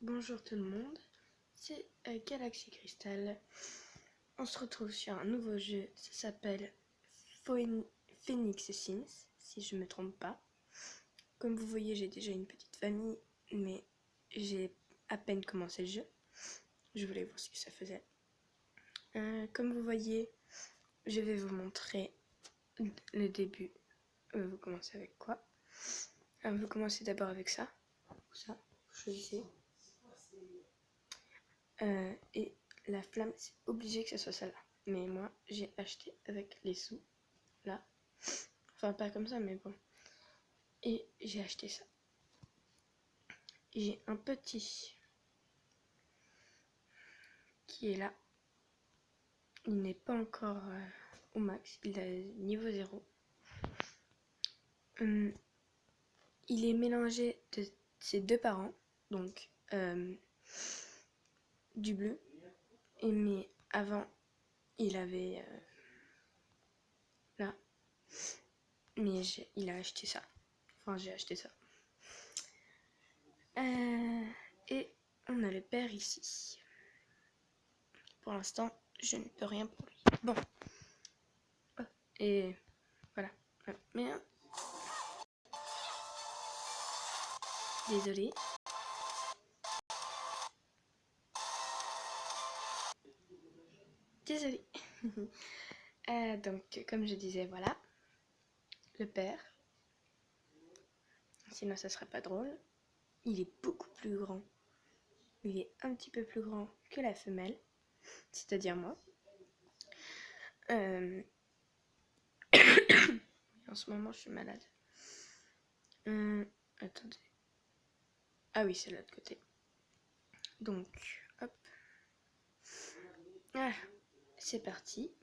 Bonjour tout le monde, c'est Galaxy Crystal. On se retrouve sur un nouveau jeu, ça s'appelle Phoenix Sims, si je me trompe pas. Comme vous voyez, j'ai déjà une petite famille, mais j'ai à peine commencé le jeu. Je voulais voir ce que ça faisait. Comme vous voyez, je vais vous montrer le début. Vous commencez avec quoi? Vous commencez d'abord avec ça, ou ça, vous choisissez. Et la flamme, c'est obligé que ce soit celle-là. Mais moi, j'ai acheté avec les sous, là. Enfin, pas comme ça, mais bon. Et j'ai acheté ça. J'ai un petit qui est là. Il n'est pas encore au max. Il est niveau 0. Il est mélangé de ses deux parents. Donc, du bleu. Mais avant, il avait là. Mais il a acheté ça. Enfin, j'ai acheté ça. Et on a le père ici. Pour l'instant, je ne peux rien pour lui. Bon. Et voilà. Mais désolé. Désolé. Donc, comme je disais, voilà. Le père. Sinon, ça serait pas drôle. Il est beaucoup plus grand. Il est un petit peu plus grand que la femelle. C'est-à-dire moi. En ce moment, je suis malade. Attendez. Ah oui, c'est de l'autre côté. Donc, hop. Ah, c'est parti.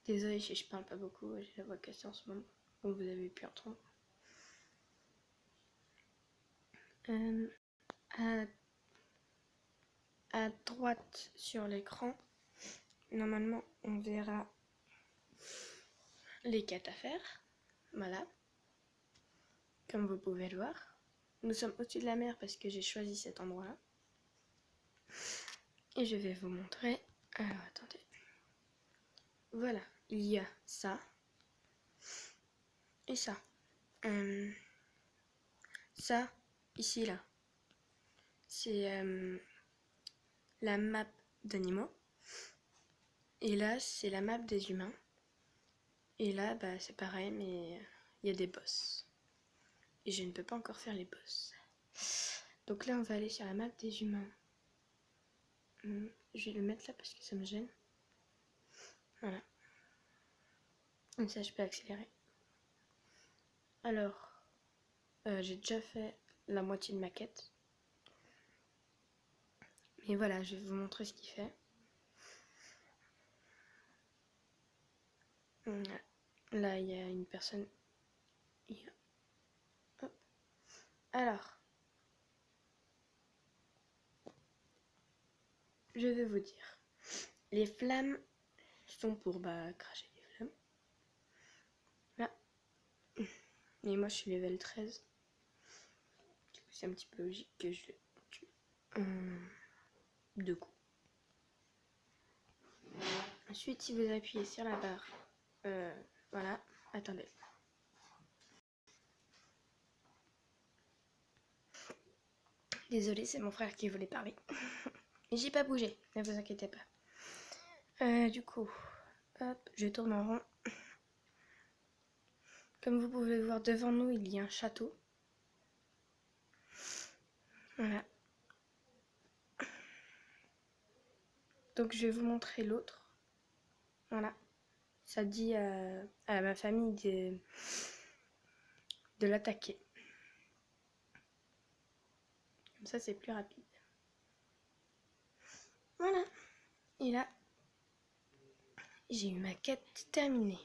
Désolée si je parle pas beaucoup, j'ai la voix cassée en ce moment, comme vous avez pu entendre. À droite sur l'écran, normalement, on verra les quêtes à faire. Voilà. Comme vous pouvez le voir. Nous sommes au-dessus de la mer parce que j'ai choisi cet endroit-là. Et je vais vous montrer. Alors, attendez. Voilà. Il y a ça. Et ça. Ça, ici, là. C'est la map d'animaux. Et là, c'est la map des humains. Et là, bah, c'est pareil, mais il y a des boss. Et je ne peux pas encore faire les boss. Donc là, on va aller sur la map des humains. Je vais le mettre là parce que ça me gêne. Voilà. Comme ça, je peux accélérer. Alors, j'ai déjà fait la moitié de ma quête. Mais voilà, je vais vous montrer ce qu'il fait. Là, il y a une personne. Hop. Alors, je vais vous dire. Les flammes sont pour cracher des flammes. Là. Mais moi, je suis level 13. Du coup, c'est un petit peu logique que je le tue. 2 coups. Ensuite, si vous appuyez sur la barre, voilà, attendez. Désolée, c'est mon frère qui voulait parler. J'ai pas bougé, ne vous inquiétez pas. Du coup, hop, je tourne en rond. Comme vous pouvez le voir devant nous, il y a un château. Voilà. Donc je vais vous montrer l'autre. Voilà. Ça dit à ma famille de l'attaquer. Comme ça, c'est plus rapide. Voilà. Et là, j'ai eu ma quête terminée.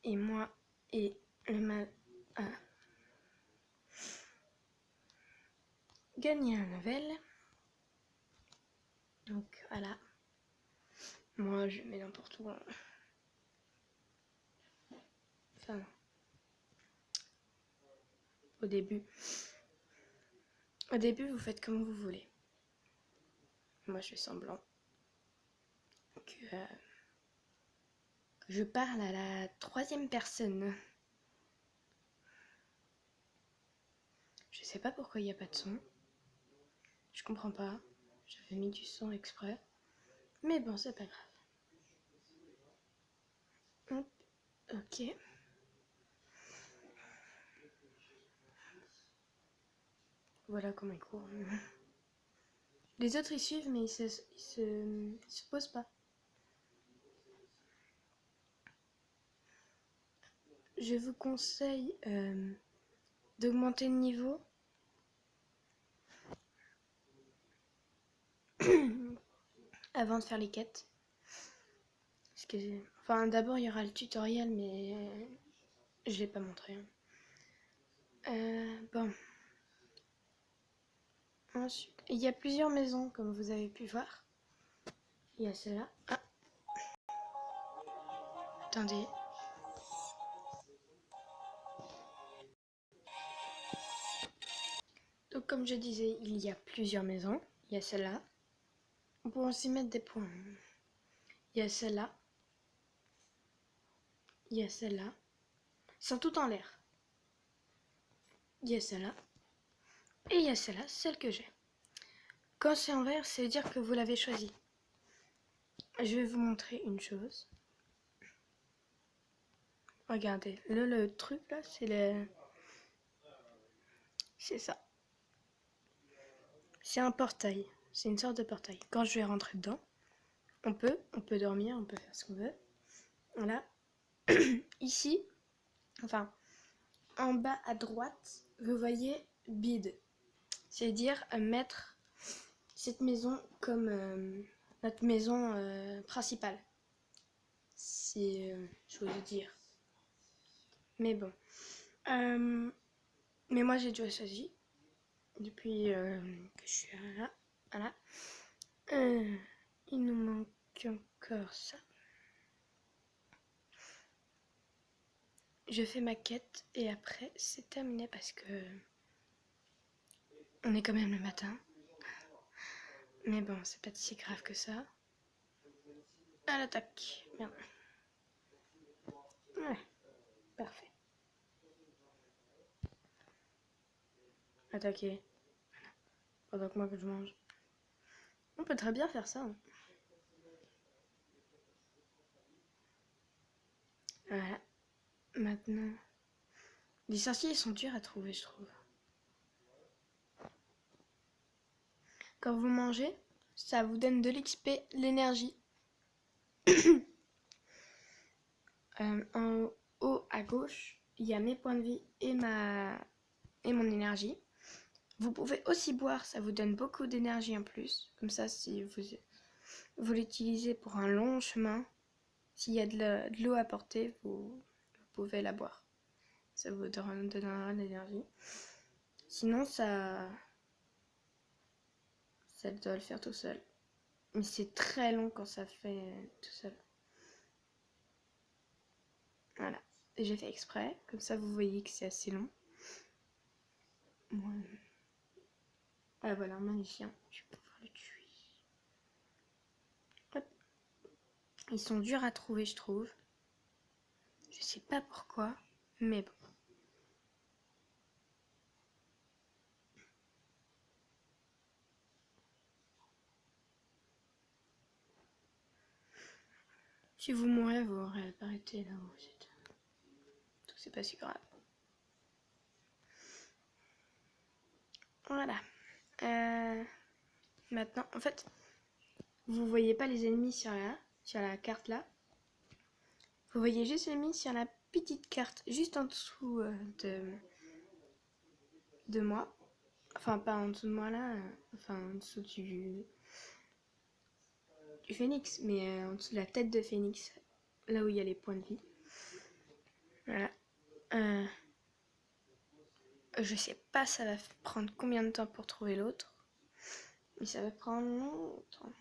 Et moi et le mal a gagné un level. Donc voilà. Moi, je mets n'importe où. Enfin, au début. Au début, vous faites comme vous voulez. Moi, je fais semblant que je parle à la troisième personne. Je sais pas pourquoi il n'y a pas de son. Je comprends pas. J'avais mis du son exprès. Mais bon, c'est pas grave. Hop, ok. Voilà comment il court. Les autres ils suivent, mais ils se posent pas. Je vous conseille d'augmenter le niveau. Avant de faire les quêtes. Parce que, enfin, d'abord il y aura le tutoriel, mais je l'ai pas montré. Bon. Ensuite, il y a plusieurs maisons, comme vous avez pu voir. Il y a celle-là. Ah, attendez. Donc, comme je disais, il y a plusieurs maisons. Il y a celle-là. On peut aussi mettre des points. Il y a celle-là. Il y a celle-là. Ils sont toutes en l'air. Il y a celle-là. Et il y a celle-là, celle que j'ai. Quand c'est en vert, ça veut dire que vous l'avez choisi. Je vais vous montrer une chose. Regardez, le truc là, c'est ça. C'est un portail. C'est une sorte de portail. Quand je vais rentrer dedans, on peut dormir, on peut faire ce qu'on veut. Voilà. Ici, enfin, en bas à droite, vous voyez bid. C'est-à-dire mettre cette maison comme notre maison principale. Si je veux dire. Mais bon. Mais moi j'ai déjà choisi. Depuis que je suis là. Voilà. Il nous manque encore ça. Je fais ma quête et après c'est terminé parce que on est quand même le matin. Mais bon, c'est pas si grave que ça. À l'attaque. Merde. Ouais, parfait. Attaquer. Pendant que moi que je mange. On peut très bien faire ça. Hein. Voilà. Maintenant. Les sorciers ils sont durs à trouver, je trouve. Quand vous mangez, ça vous donne de l'XP, l'énergie. En haut à gauche, il y a mes points de vie et mon énergie. Vous pouvez aussi boire, ça vous donne beaucoup d'énergie en plus. Comme ça, si vous l'utilisez pour un long chemin, s'il y a de l'eau à porter, vous pouvez la boire. Ça vous donnera de l'énergie. Sinon, ça doit le faire tout seul. Mais c'est très long quand ça fait tout seul. Voilà. J'ai fait exprès, comme ça vous voyez que c'est assez long. Ouais. Ah voilà, un magicien. Je vais pouvoir le tuer. Hop. Ils sont durs à trouver, je trouve. Je sais pas pourquoi, mais bon. Si vous mourrez, vous aurez arrêté là-haut. C'est pas si grave. Voilà. Maintenant, en fait, vous voyez pas les ennemis sur la carte là. Vous voyez juste les ennemis sur la petite carte, juste en dessous de moi. Enfin, pas en dessous de moi là, enfin en dessous du phénix, mais en dessous de la tête de phénix, là où il y a les points de vie. Voilà. Je sais pas ça va prendre combien de temps pour trouver l'autre, mais ça va prendre longtemps.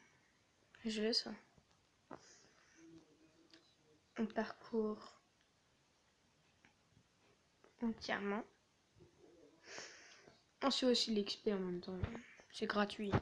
Je le sens. On parcourt entièrement. On fait aussi l'XP en même temps. C'est gratuit.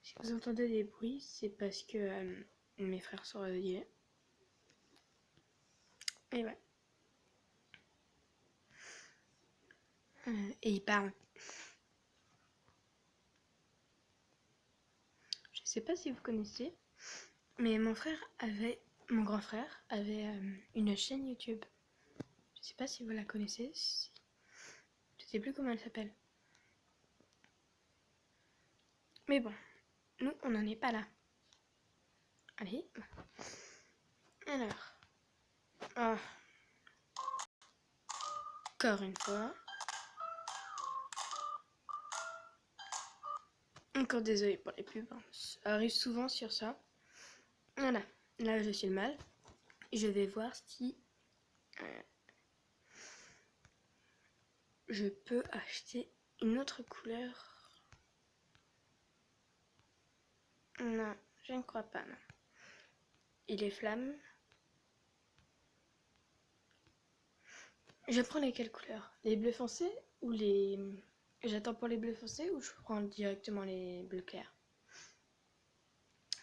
Si vous entendez des bruits, c'est parce que mes frères sont réveillés. Et ouais. Et ils parlent. Je sais pas si vous connaissez, mais mon grand frère avait une chaîne YouTube. Je sais pas si vous la connaissez. Je sais plus comment elle s'appelle. Mais bon, nous on n'en est pas là. Allez. Alors. Ah. Encore une fois. Encore désolé pour les pubs. Ça arrive souvent sur ça. Voilà. Là je suis le mal. Je vais voir si je peux acheter une autre couleur. Non, je ne crois pas, non. Et les flammes. Je prends lesquelles couleurs? Les bleus foncés ou les... J'attends pour les bleus foncés ou je prends directement les bleus clairs?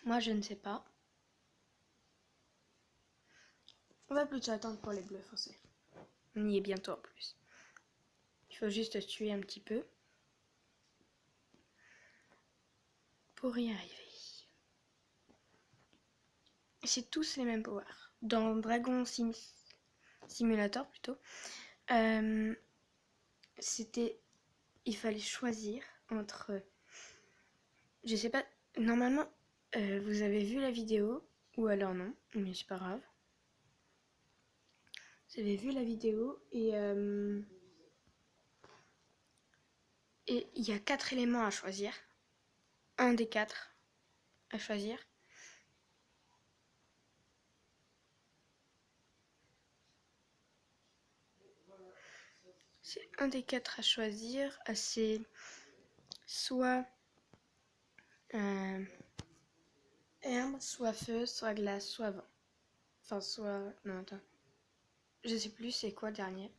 Moi, je ne sais pas. On va plutôt attendre pour les bleus foncés. On y est bientôt en plus. Il faut juste tuer un petit peu pour y arriver. C'est tous les mêmes pouvoirs. Dans Dragon Simulator plutôt, il fallait choisir entre... Je sais pas, normalement, vous avez vu la vidéo, ou alors non, mais c'est pas grave. Vous avez vu la vidéo et il y a 4 éléments à choisir. Un des 4 à choisir. C'est un des 4 à choisir. C'est soit herbe, soit feu, soit glace, soit vent. Enfin, soit... Non, attends. Je sais plus c'est quoi le dernier.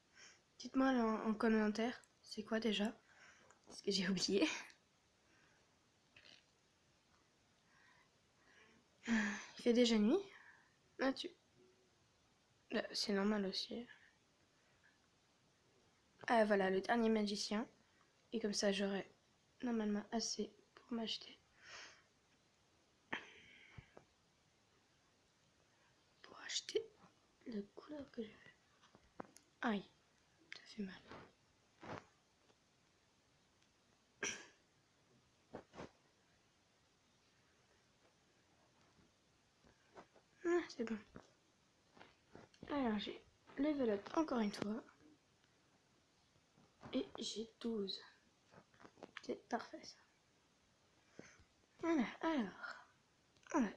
Dites-moi en commentaire, c'est quoi déjà? Parce que j'ai oublié. Il fait déjà nuit. Ah, c'est normal aussi. Ah, voilà, le dernier magicien. Et comme ça, j'aurai normalement assez pour m'acheter. Pour acheter la couleur que je veux. Aïe, ça fait mal. Ah, c'est bon. Alors, j'ai level up encore une fois. Et j'ai 12. C'est parfait ça. Voilà, alors. Voilà.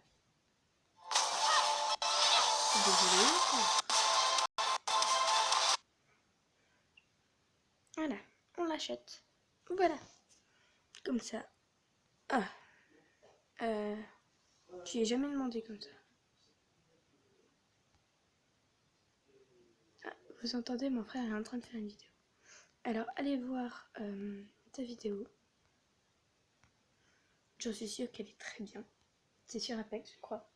Désolé. Voilà, on l'achète. Voilà. Comme ça. Ah. Tu ai jamais demandé comme ça. Ah, vous entendez, mon frère est en train de faire une vidéo. Alors, allez voir ta vidéo. Je suis sûre qu'elle est très bien. C'est sur Apex, je crois.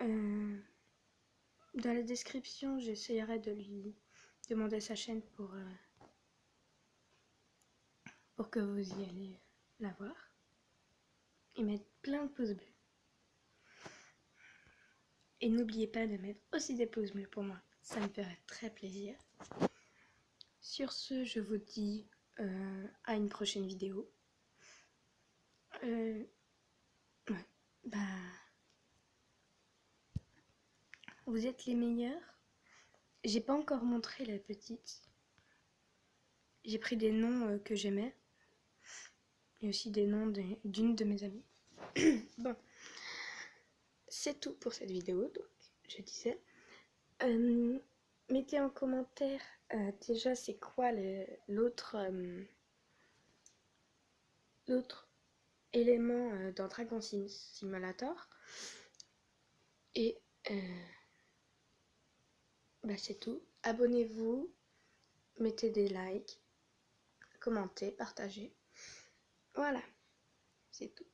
Dans la description, j'essayerai de lui demander sa chaîne pour que vous y allez la voir. Et mettre plein de pouces bleus. Et n'oubliez pas de mettre aussi des pouces bleus pour moi. Ça me ferait très plaisir. Sur ce, je vous dis à une prochaine vidéo. Ouais, bah... Vous êtes les meilleurs. J'ai pas encore montré la petite. J'ai pris des noms que j'aimais. Et aussi des noms d'une de mes amies. Bon. c'est tout pour cette vidéo, donc je disais. Mettez en commentaire déjà c'est quoi l'autre élément dans Dragon Simulator. Et c'est tout. Abonnez-vous, mettez des likes, commentez, partagez. Voilà, c'est tout.